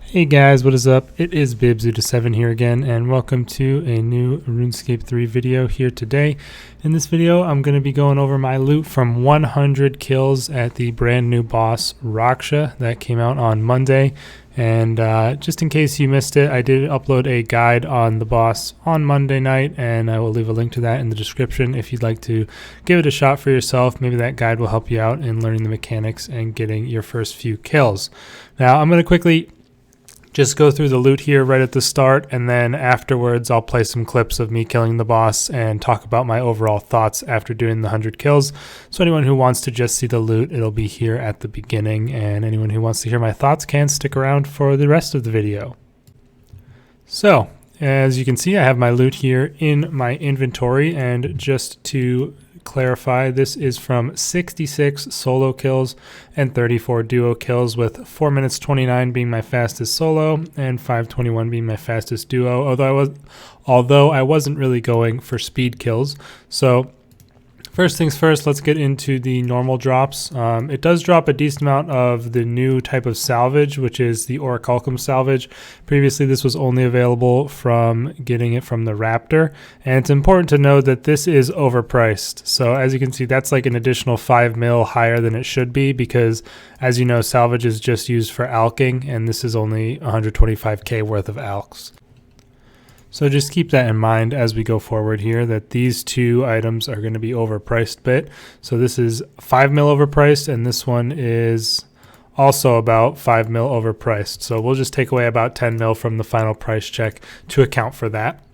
Hey guys, what is up? It is Bibzuda7 here again, and welcome to a new RuneScape 3 video here today. In this video, I'm going to be going over my loot from 100 kills at the brand new boss Raksha that came out on Monday. And just in case you missed it, I did upload a guide on the boss on Monday night, and I will leave a link to that in the description if you'd like to give it a shot for yourself. Maybe that guide will help you out in learning the mechanics and getting your first few kills. Now, I'm going to quickly just go through the loot here right at the start, and then afterwards I'll play some clips of me killing the boss and talk about my overall thoughts after doing the 100 kills. So anyone who wants to just see the loot, it'll be here at the beginning, and anyone who wants to hear my thoughts can stick around for the rest of the video. So, as you can see, I have my loot here in my inventory, and just to clarify, this is from 66 solo kills and 34 duo kills, with 4 minutes 29 being my fastest solo and 5:21 being my fastest duo, although I wasn't really going for speed kills. So first things first, let's get into the normal drops. It does drop a decent amount of the new type of salvage, which is the Orichalcum salvage. Previously, this was only available from getting it from the Raptor. And it's important to know that this is overpriced. So as you can see, that's like an additional 5 mil higher than it should be, because as you know, salvage is just used for alking, and this is only 125k worth of alks. So just keep that in mind as we go forward here, that these two items are going to be overpriced a bit. So this is 5 mil overpriced, and this one is also about 5 mil overpriced. So we'll just take away about 10 mil from the final price check to account for that.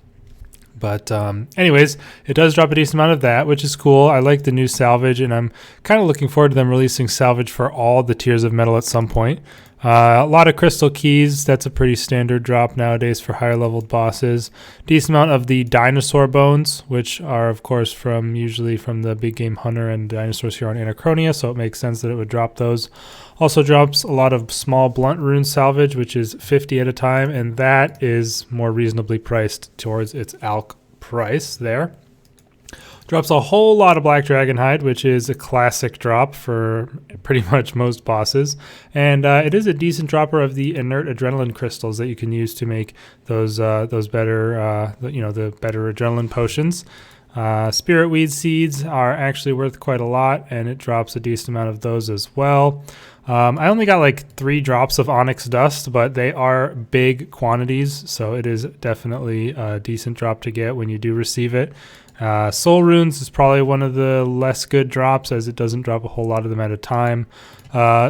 But anyways, it does drop a decent amount of that, which is cool. I like the new salvage, and I'm kind of looking forward to them releasing salvage for all the tiers of metal at some point. A lot of crystal keys. That's a pretty standard drop nowadays for higher leveled bosses. Decent amount of the dinosaur bones, which are of course usually from the big game hunter and dinosaurs here on Anachronia, so it makes sense that it would drop those. Also drops a lot of small blunt rune salvage, which is 50 at a time, and that is more reasonably priced towards its alk price there. Drops a whole lot of black dragon hide, which is a classic drop for pretty much most bosses, and it is a decent dropper of the inert adrenaline crystals that you can use to make those better the better adrenaline potions. Spirit weed seeds are actually worth quite a lot, and it drops a decent amount of those as well. I only got like 3 drops of onyx dust, but they are big quantities, so it is definitely a decent drop to get when you do receive it. Soul runes is probably one of the less good drops, as it doesn't drop a whole lot of them at a time.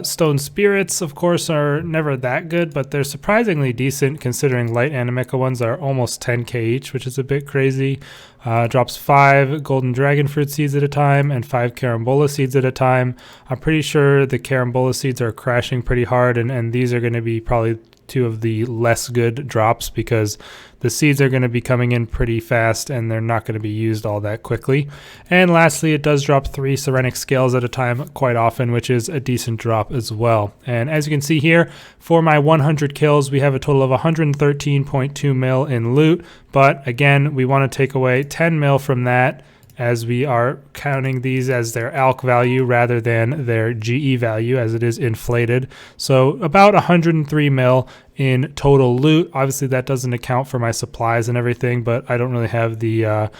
Stone spirits, of course, are never that good, but they're surprisingly decent considering light animecha ones are almost 10k each, which is a bit crazy. Drops 5 golden dragon fruit seeds at a time and 5 carambola seeds at a time. I'm pretty sure the carambola seeds are crashing pretty hard, and these are going to be probably 2 of the less good drops, because the seeds are going to be coming in pretty fast and they're not going to be used all that quickly. And lastly, it does drop 3 Serenic scales at a time quite often, which is a decent drop as well. And as you can see here, for my 100 kills, we have a total of 113.2 mil in loot, but again, we want to take away 10 mil from that, as we are counting these as their alk value rather than their GE value, as it is inflated. So about 103 mil in total loot. Obviously that doesn't account for my supplies and everything, but I don't really have the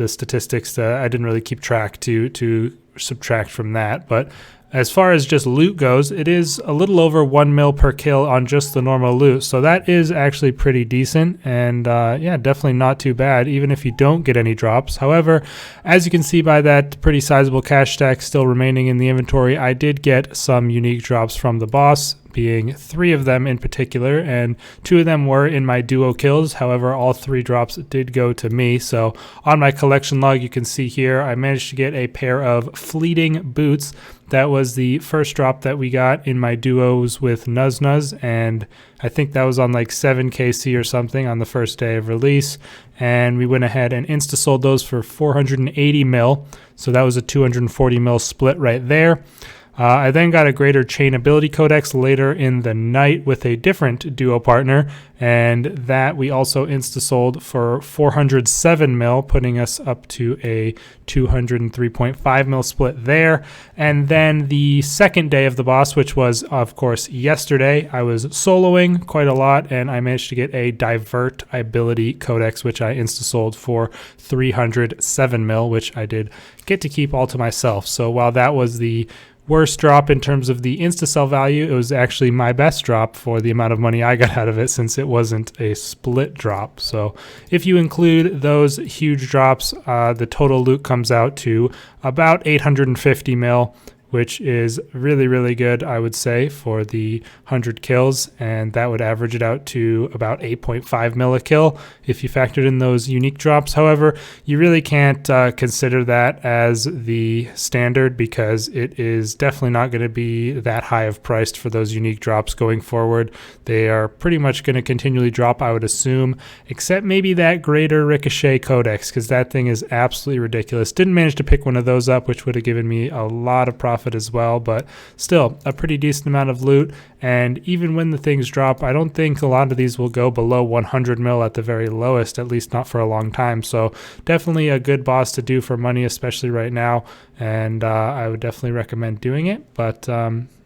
statistics. I didn't really keep track to subtract from that. But as far as just loot goes, it is a little over 1 mil per kill on just the normal loot. So that is actually pretty decent, and yeah, definitely not too bad, even if you don't get any drops. However, as you can see by that pretty sizable cash stack still remaining in the inventory, I did get some unique drops from the boss, being 3 of them in particular, and 2 of them were in my duo kills. However, all 3 drops did go to me. So on my collection log, you can see here, I managed to get a pair of fleeting boots. That was the first drop that we got in my duos with Nuz, and I think that was on like 7kc or something on the first day of release. And we went ahead and insta-sold those for 480 mil. So that was a 240 mil split right there. I then got a greater chain ability codex later in the night with a different duo partner, and that we also insta-sold for 407 mil, putting us up to a 203.5 mil split there. And then the second day of the boss, which was of course yesterday, I was soloing quite a lot, and I managed to get a divert ability codex, which I insta-sold for 307 mil, which I did get to keep all to myself. So while that was the worst drop in terms of the insta-sell value, it was actually my best drop for the amount of money I got out of it, since it wasn't a split drop. So if you include those huge drops, the total loot comes out to about 850 mil, which is really, really good, I would say, for the 100 kills, and that would average it out to about 8.5 mil a kill if you factored in those unique drops. However, you really can't consider that as the standard, because it is definitely not going to be that high of priced for those unique drops going forward. They are pretty much going to continually drop, I would assume, except maybe that greater ricochet codex, because that thing is absolutely ridiculous. Didn't manage to pick one of those up, which would have given me a lot of profit as well, but still a pretty decent amount of loot. And even when the things drop, I don't think a lot of these will go below 100 mil at the very lowest, at least not for a long time. So definitely a good boss to do for money, especially right now, and I would definitely recommend doing it. But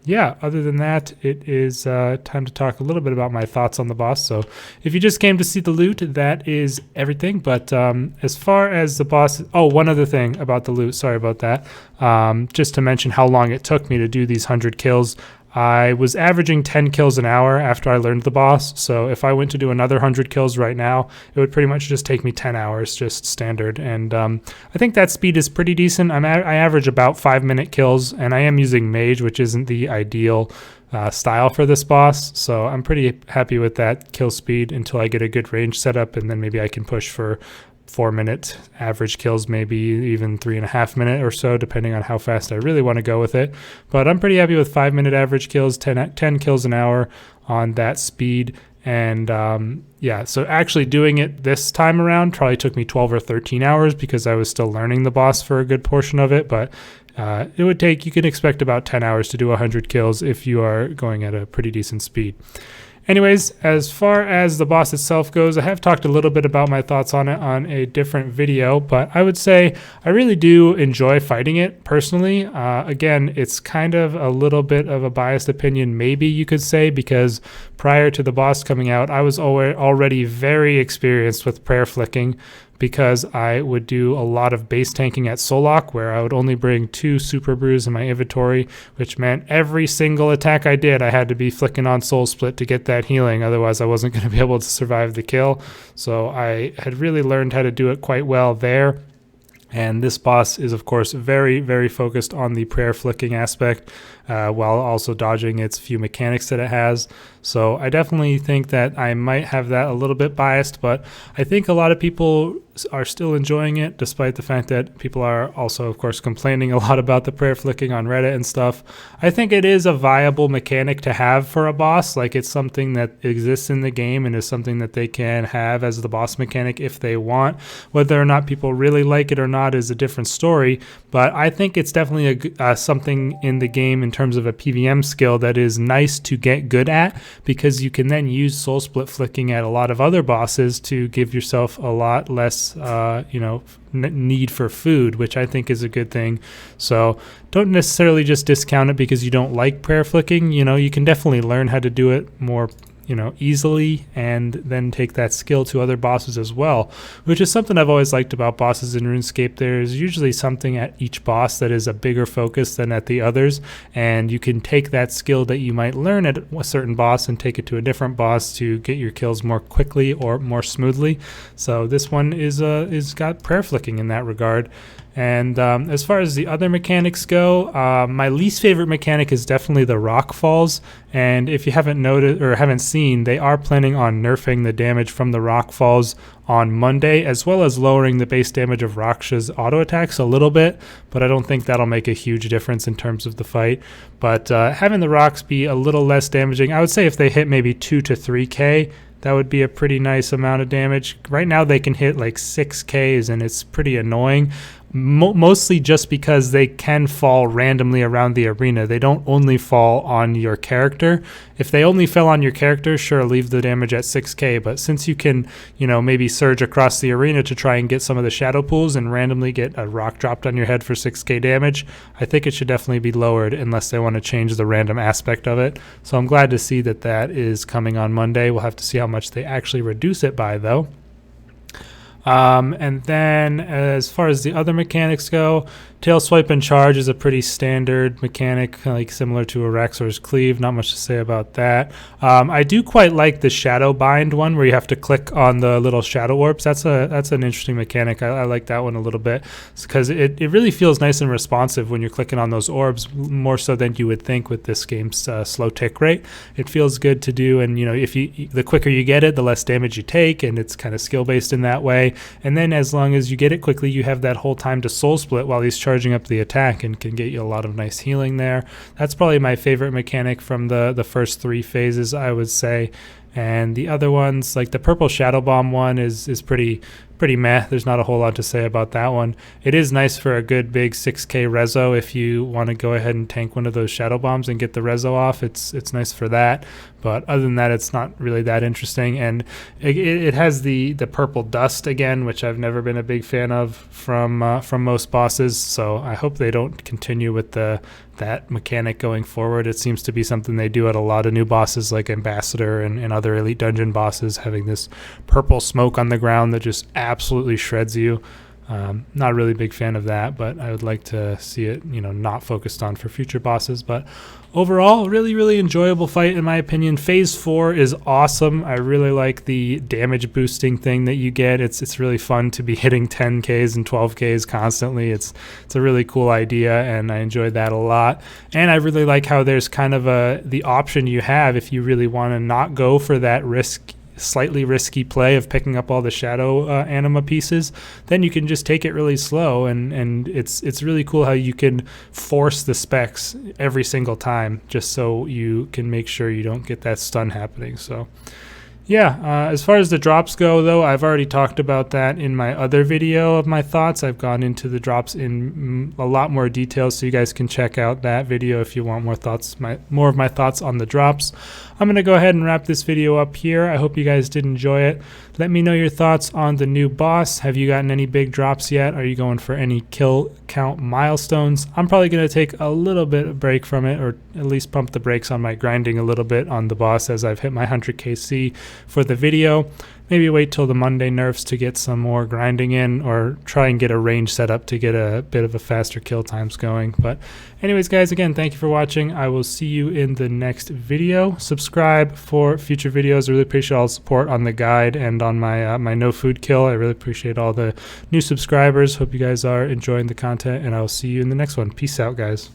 yeah, other than that, it is time to talk a little bit about my thoughts on the boss. So if you just came to see the loot, that is everything. But as far as the boss, oh, one other thing about the loot, sorry about that. Just to mention how long it took me to do these 100 kills. I was averaging 10 kills an hour after I learned the boss, so if I went to do another 100 kills right now, it would pretty much just take me 10 hours, just standard. And I think that speed is pretty decent. I average about 5-minute kills, and I am using mage, which isn't the ideal style for this boss, so I'm pretty happy with that kill speed until I get a good range setup, and then maybe I can push for 4-minute average kills, maybe even 3.5 minute or so, depending on how fast I really want to go with it. But I'm pretty happy with 5-minute average kills, 10 kills an hour on that speed. And yeah, so actually doing it this time around probably took me 12 or 13 hours because I was still learning the boss for a good portion of it. But it would take, you can expect about 10 hours to do 100 kills if you are going at a pretty decent speed. Anyways, as far as the boss itself goes, I have talked a little bit about my thoughts on it on a different video, but I would say I really do enjoy fighting it personally. Again, it's kind of a little bit of a biased opinion, maybe you could say, because prior to the boss coming out, I was already very experienced with prayer flicking, because I would do a lot of base tanking at Solok, where I would only bring 2 super brews in my inventory, which meant every single attack I did, I had to be flicking on Soul Split to get that healing. Otherwise, I wasn't going to be able to survive the kill. So I had really learned how to do it quite well there. And this boss is, of course, very, very focused on the prayer flicking aspect, while also dodging its few mechanics that it has. So I definitely think that I might have that a little bit biased, but I think a lot of people are still enjoying it, despite the fact that people are also, of course, complaining a lot about the prayer flicking on Reddit and stuff. I think it is a viable mechanic to have for a boss. Like, it's something that exists in the game and is something that they can have as the boss mechanic if they want. Whether or not people really like it or not is a different story, but I think it's definitely something in the game in terms of a PVM skill that is nice to get good at, because you can then use soul split flicking at a lot of other bosses to give yourself a lot less need for food, which I think is a good thing. So don't necessarily just discount it because you don't like prayer flicking. You can definitely learn how to do it more easily, and then take that skill to other bosses as well, which is something I've always liked about bosses in RuneScape. There's usually something at each boss that is a bigger focus than at the others, and you can take that skill that you might learn at a certain boss and take it to a different boss to get your kills more quickly or more smoothly. So this one is got prayer flicking in that regard. And as far as the other mechanics go, my least favorite mechanic is definitely the rock falls. And if you haven't noticed or haven't seen, they are planning on nerfing the damage from the rock falls on Monday, as well as lowering the base damage of Raksha's auto attacks a little bit. But I don't think that'll make a huge difference in terms of the fight. But having the rocks be a little less damaging, I would say if they hit maybe 2 to 3k, that would be a pretty nice amount of damage. Right now they can hit like 6Ks and it's pretty annoying. mostly just because they can fall randomly around the arena. They don't only fall on your character. If they only fell on your character, sure, leave the damage at 6k, but since you can, maybe surge across the arena to try and get some of the shadow pools and randomly get a rock dropped on your head for 6k damage, I think it should definitely be lowered unless they want to change the random aspect of it. So I'm glad to see that that is coming on Monday. We'll have to see how much they actually reduce it by, though. And then as far as the other mechanics go, tail swipe and charge is a pretty standard mechanic, like similar to a Raksha's cleave. Not much to say about that. I do quite like the shadow bind one where you have to click on the little shadow orbs. That's an interesting mechanic. I like that one a little bit because it really feels nice and responsive when you're clicking on those orbs, more so than you would think with this game's slow tick rate. It feels good to do, and if the quicker you get it, the less damage you take, and it's kind of skill based in that way. And then as long as you get it quickly, you have that whole time to soul split while he's charging up the attack and can get you a lot of nice healing there. That's probably my favorite mechanic from the first 3 phases, I would say. And the other ones, like the purple shadow bomb one is pretty meh. There's not a whole lot to say about that one. It is nice for a good big 6k rezo if you want to go ahead and tank one of those shadow bombs and get the rezo off. It's nice for that, but other than that, it's not really that interesting. And it has the purple dust again, which I've never been a big fan of from most bosses. So I hope they don't continue with that mechanic going forward. It seems to be something they do at a lot of new bosses like Ambassador and other Elite Dungeon bosses, having this purple smoke on the ground that just absolutely shreds you. Not a really big fan of that, but I would like to see it, not focused on for future bosses. But overall, really enjoyable fight in my opinion. Phase 4 is awesome. I really like the damage boosting thing that you get. It's really fun to be hitting 10Ks and 12Ks constantly. It's a really cool idea, and I enjoyed that a lot. And I really like how there's kind of the option you have if you really want to not go for that slightly risky play of picking up all the shadow anima pieces, then you can just take it really slow, and it's really cool how you can force the specs every single time just so you can make sure you don't get that stun happening. So yeah, as far as the drops go, though, I've already talked about that in my other video of my thoughts. I've gone into the drops in a lot more detail, so you guys can check out that video if you want more of my thoughts on the drops. I'm going to go ahead and wrap this video up here. I hope you guys did enjoy it. Let me know your thoughts on the new boss. Have you gotten any big drops yet? Are you going for any kill count milestones? I'm probably going to take a little bit of break from it, or at least pump the brakes on my grinding a little bit on the boss as I've hit my 100 KC for the video. Maybe wait till the Monday nerfs to get some more grinding in, or try and get a range set up to get a bit of a faster kill times going. But anyways, guys, again, thank you for watching. I will see you in the next video. Subscribe for future videos. I really appreciate all the support on the guide and on my my no food kill. I really appreciate all the new subscribers. Hope you guys are enjoying the content, and I will see you in the next one. Peace out, guys.